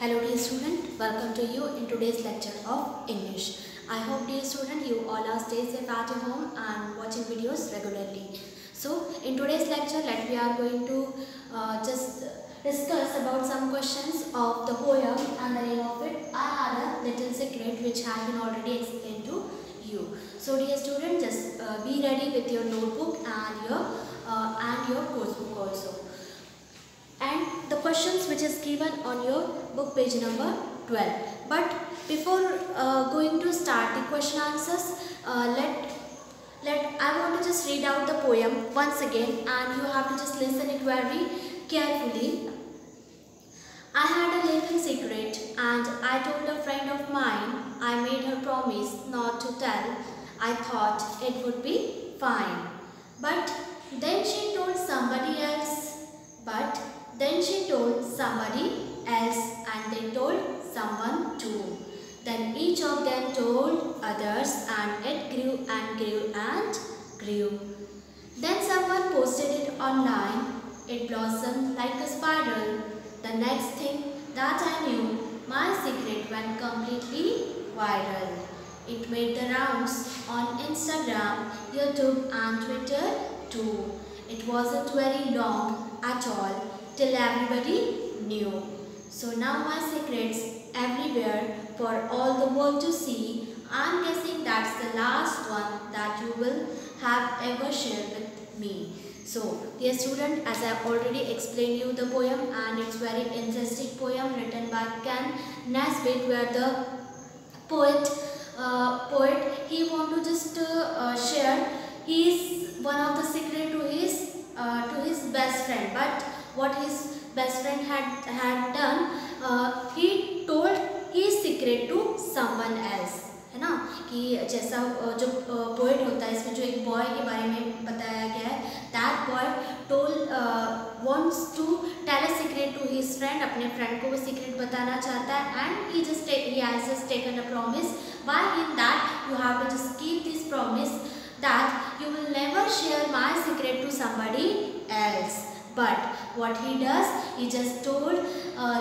Hello dear student, welcome to you in today's lecture of English. I hope dear student you all are staying safe at your home and watching videos regularly. So in today's lecture we are going to just discuss about some questions of the poem and the name of it. I had a little secret which has been already explained to you. So dear student, just be ready with your notebook and your course book also. And the questions which is given on your book page number 12. But before going to start the question answers, I want to just read out the poem once again, and you have to just listen it very carefully. I had a little secret and I told a friend of mine. I made her promise not to tell. I thought it would be fine. But then she told somebody else. Then she told somebody else, and they told someone too. Then each of them told others, and it grew and grew and grew. Then someone posted it online. It blossomed like a spiral. The next thing that I knew, my secret went completely viral. It made the rounds on Instagram, YouTube and Twitter too. It wasn't very long at all till everybody knew. So now my secret's everywhere for all the world to see. I'm guessing that's the last one that you will have ever shared with me. So dear student, as I already explained you the poem, and it's very interesting poem written by Ken Nesbitt, where the poet he want to just share his one of the secret to his best friend. But what his best friend had done, he told his secret to someone else, है ना, कि जैसा जो poet होता है, इसमें जो एक बॉय के बारे में बताया गया है, that boy wants to tell a secret to his friend. अपने friend को वो secret बताना चाहता है, and he has just taken a promise by him that you have to just keep this promise that you will never share my secret to somebody else. But what he does, he just told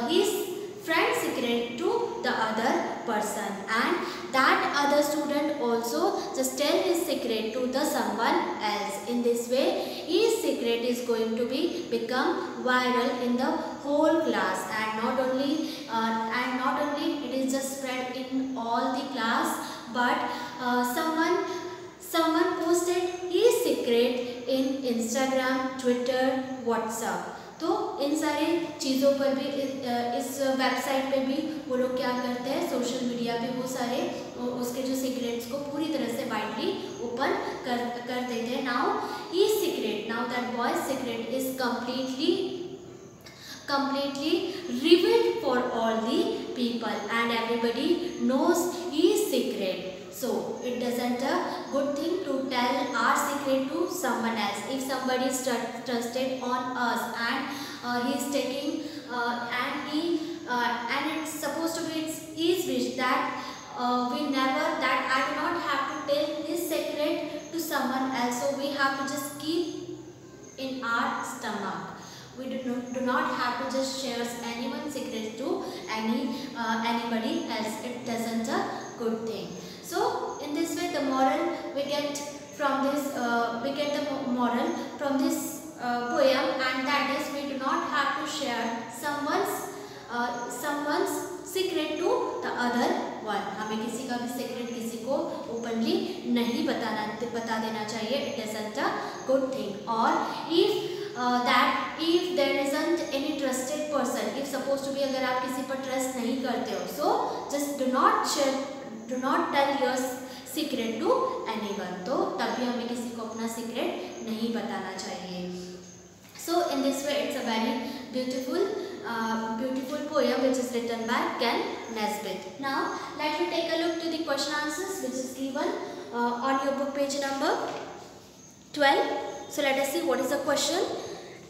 his friend's secret to the other person, and that other student also just tell his secret to the someone else. In this way, his secret is going to become viral in the whole class, and not only it is just spread in all the class, but someone posted his secret in Instagram, Twitter, WhatsApp. तो इन सारे चीज़ों पर भी इस website पे भी वो लोग क्या करते हैं, सोशल मीडिया पे वो सारे उसके जो सीक्रेट्स को पूरी तरह से वाइडली ओपन कर देते हैं. Now that boys secret is completely revealed for all the people, and everybody knows his secret. So it doesn't a good thing to tell our secret to someone else. If somebody is trusted on us, and he is taking and it's supposed to be his wish that I do not have to tell his secret to someone else. So we have to just keep in our stomach. We do not have to just share anyone's secret to anybody else. It doesn't a good thing. So in this way, the moral we get from this moral from this poem, and that is we do not have to share someone's secret to the other one. हमें किसी का भी secret किसी को openly नहीं बता देना चाहिए. It isn't a good thing. Or if there isn't any trusted person, if supposed to be अगर आप किसी पर trust नहीं करते हो, so just do not tell your secret to anyone. तो तब भी हमें किसी को अपना secret नहीं बताना चाहिए. So in this way, it's a very beautiful poem which is written by Ken Nesbitt. Now let me take a look to the question answers which is given on your book page number 12. So let us see what is the question.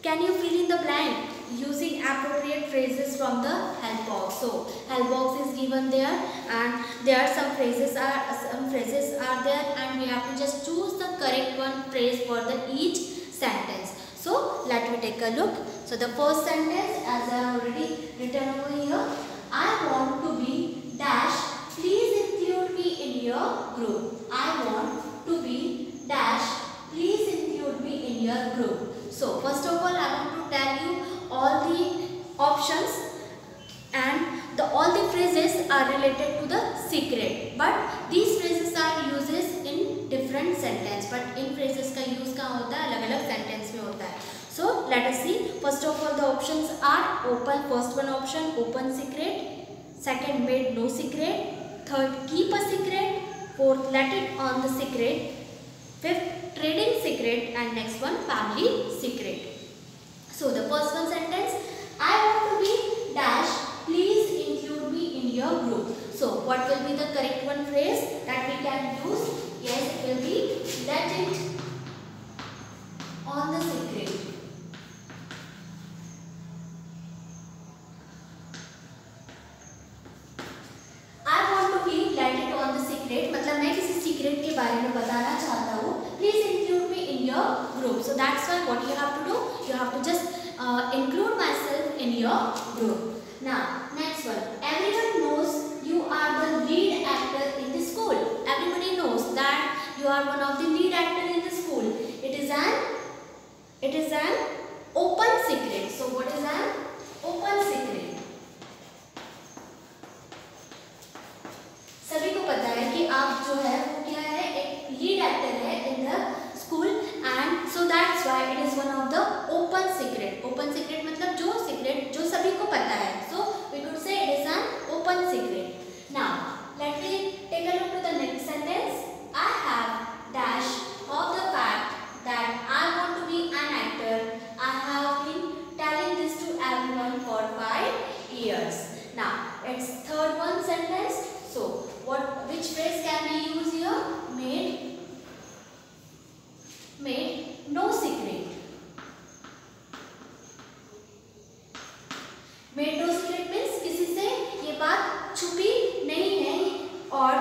Can you fill in the blank using appropriate phrases from the help box? So help box is given there, and there are some phrases are there, and we have to just choose the correct one phrase for each sentence. So let me take a look. So the first sentence, as I have already written over here, I want to be dash. Please include me in your group. I want to be dash. Please include me in your group. So first of all, I want to tell you all the options, and all the phrases are related to the secret, but these phrases are uses in different sentence, but in phrases का use कहाँ होता है, अलग अलग sentence में होता है. So let us see. First of all, the options are open. First one option, open secret. Second, made no secret. Third, keep a secret. Fourth, let it on the secret. Fifth, trading secret. And next one, family secret. So the first one sentence, I want to be dash. Please include me in your group. So what will be the correct one phrase that we can use? Yes, it will be let it on the secret. I want to be let it on the secret. मतलब मैं किसी secret के बारे में बताना चाहता हूँ. Please include me in your group. So that's why what you have to do? You have to just include myself in your group. Now, next one. Everyone knows you are the lead actor in the school. Everybody knows that you are one of the lead actor in the school. It is an open secret. So, what is an open secret? सभी को पता है कि आप जो है वो क्या है, एक लीड एक्टर है in the school, and so that's why it is one of the open secret. Open secret मतलब जो secret जो सभी को पता है. So we could say it is an open secret. Now let me take a look to the next sentence. I have dash of the fact that I want to be an actor. I have been telling this to everyone for 5 years. Now it's third one sentence. So which phrase can we use here? Made no secret. Made no secret means किसी से ये बात छुपी नहीं है, और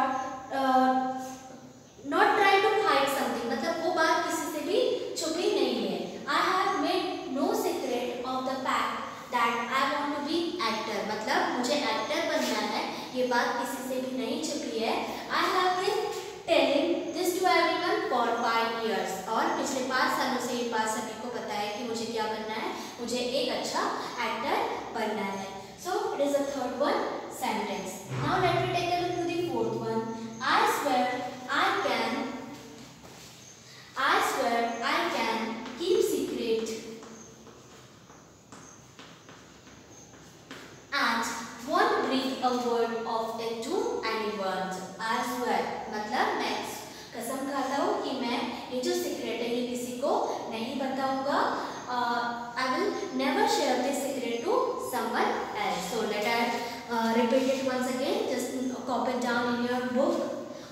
not try to hide something, मतलब वो बात किसी से भी छुपी नहीं है. I have made no secret of the fact that I want to be actor. मतलब मुझे actor बनना है, ये बात किसी से भी नहीं छुपी है. I have been telling this to everyone for 5 years. और पिछले 5 सालों से ये बात सभी को पता है कि मुझे क्या बनना है, मुझे एक अच्छा एक्टर बनना है. So it is the third one sentence. Now let me take a look to the fourth one. I swear I can keep secret and won't breathe a word of it to anyone. I swear मतलब मैं कसम खाता हूँ कि मैं ये जो secret है ये किसी को नहीं बताऊंगा. I will never share this secret to someone else. So let us repeat it once again. Just copy it down in your book,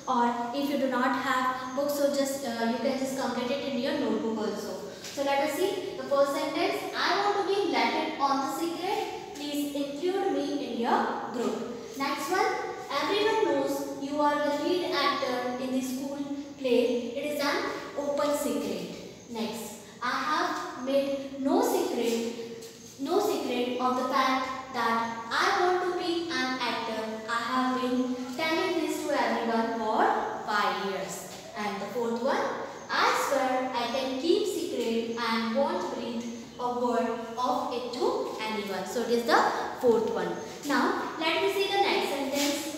or if you do not have book, so just you can just complete it in your notebook also. So let us see the first sentence. I want to be let it on the secret. Please include me in your group. Next one. Everyone knows you are the lead actor in the school play. It is an open secret. Next. I have made no secret of the fact that I want to be an actor. I have been telling this to everyone for 5 years. And the fourth one, I swear I can keep secret and won't breathe a word of it to anyone. So it is the fourth one. Now let me see the next sentence.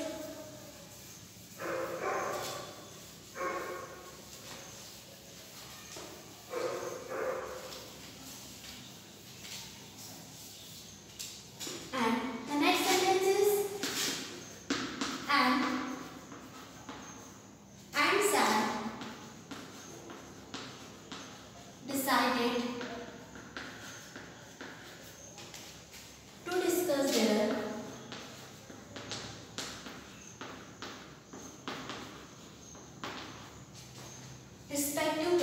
Decided to discuss their respective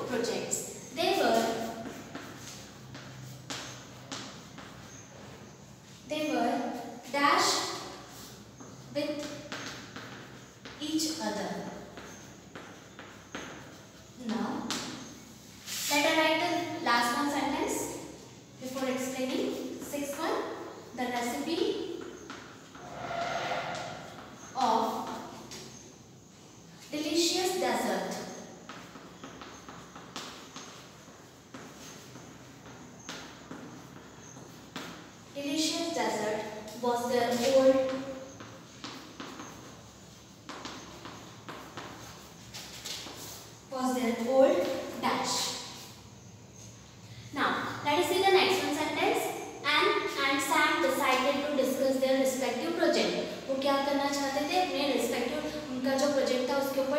projects. They were dash with each other.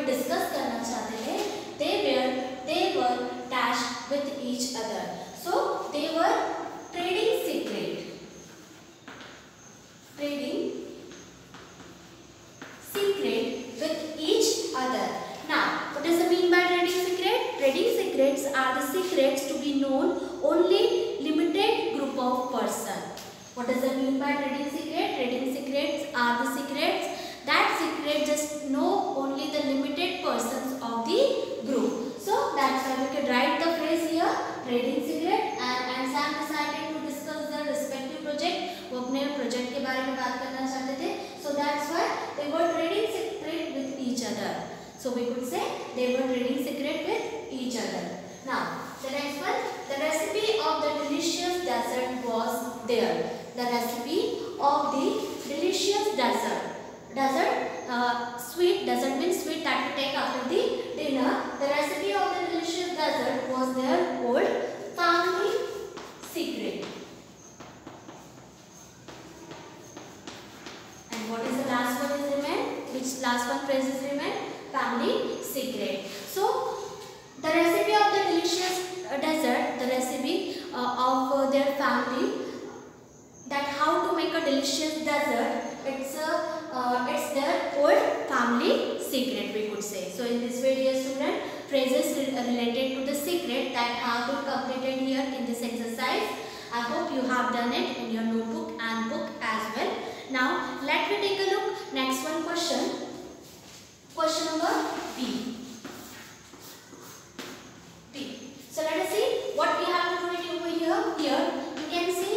Way discuss करना चाहते थे, they were dash with each other. So they were trading secret with each other. Now, what does it mean by trading secret? Trading secrets are the secrets to be known only limited group of person. What does it mean by trading secret? Trading secrets are the secrets that secret just know only the limited persons of the group. So that's why we could write the phrase here, trading secret. And Sam decided to discuss their respective project. वो अपने project के बारे में बात करना चाहते थे. So that's why they were trading secret with each other. So we could say they were trading secret with each other. Now the next one, the recipe of the delicious dessert was there. The recipe of the delicious dessert. Sweet dessert means sweet that we take after the dinner. The recipe of the delicious dessert was their old family secret. And what is the last one is remain? Which last one phrase is remain? Family secret. So the recipe of the delicious dessert, the recipe of their family, that how to make a delicious dessert, it's their old family secret, we could say. So in this video, student, phrases related to the secret that have been completed here in this exercise. I hope you have done it in your notebook and book as well. Now let me take a look. Next one question. Question number B. So let us see what we have to do it over here. Here you can see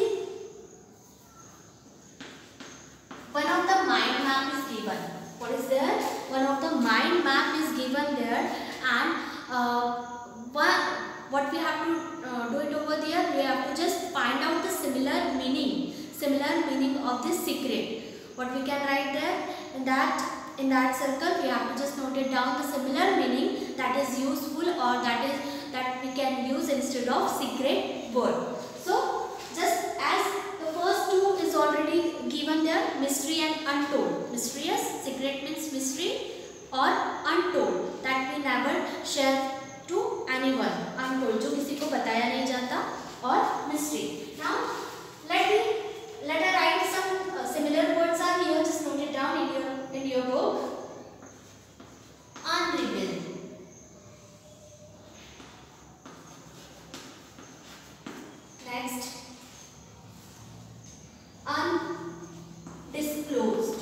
one of the mind map is given. What is there? One of the mind map is given there, and what we have to do it over there, we have to just find out the similar meaning of this secret. What we can write there in that circle, we have to just note it down, the similar meaning that is useful or that we can use instead of secret word. So just as the first two is already given there, mystery and untold. Mysterious, secret means mystery, or untold, that we never share to anyone. Untold, जो किसी को बताया नहीं जाता, और mystery. Now let her write some similar words are here. Just note it down in your book. Unrevealed. Next, undisclosed.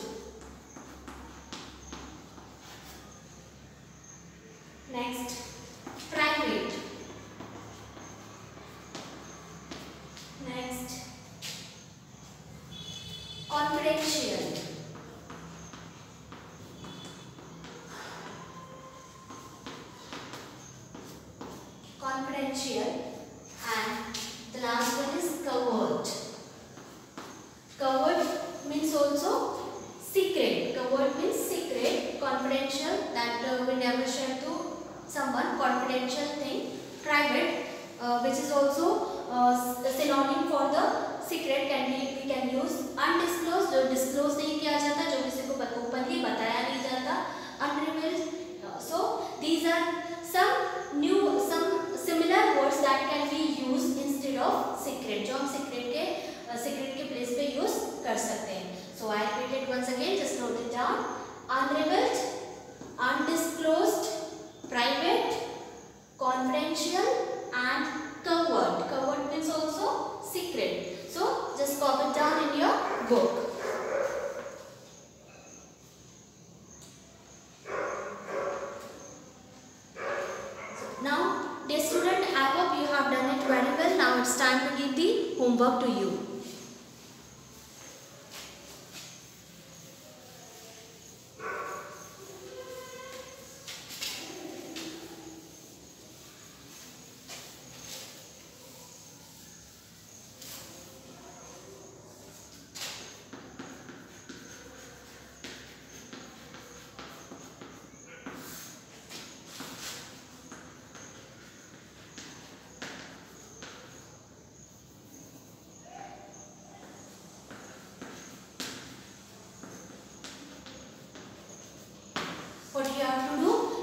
Next, private. Next, confidential. And the last one is covert. Covert means also secret. Covert means secret. Confidential, that we never share to someone. Confidential thing. Private, which is also a synonym for the secret. We can use undisclosed, जो disclose नहीं किया जाता, जो किसी को openly बताया नहीं जाता. Unrevealed. So these are some similar words that can be used instead of secret, जो हम secret के place पे use कर सकते हैं. So I repeat it once again, just note it down. Unrevealed, undisclosed, private, confidential, and covert. Covert means also secret. So just copy it down in your book. Now, dear student, I hope you have done it very well. Now it's time to give the homework to you.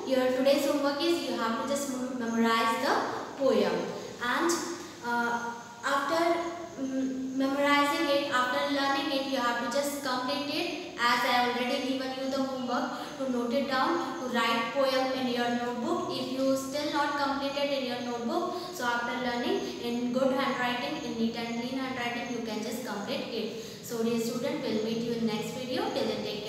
your today's homework is you have to just memorize the poem, and after memorizing it, after learning it, you have to just complete it, as I already given you the homework to note it down, to write poem in your notebook. If you still not completed in your notebook, so after learning in good handwriting, in neat and clean handwriting, you can just complete it. So dear student, we'll meet you in next video. Till then, take care.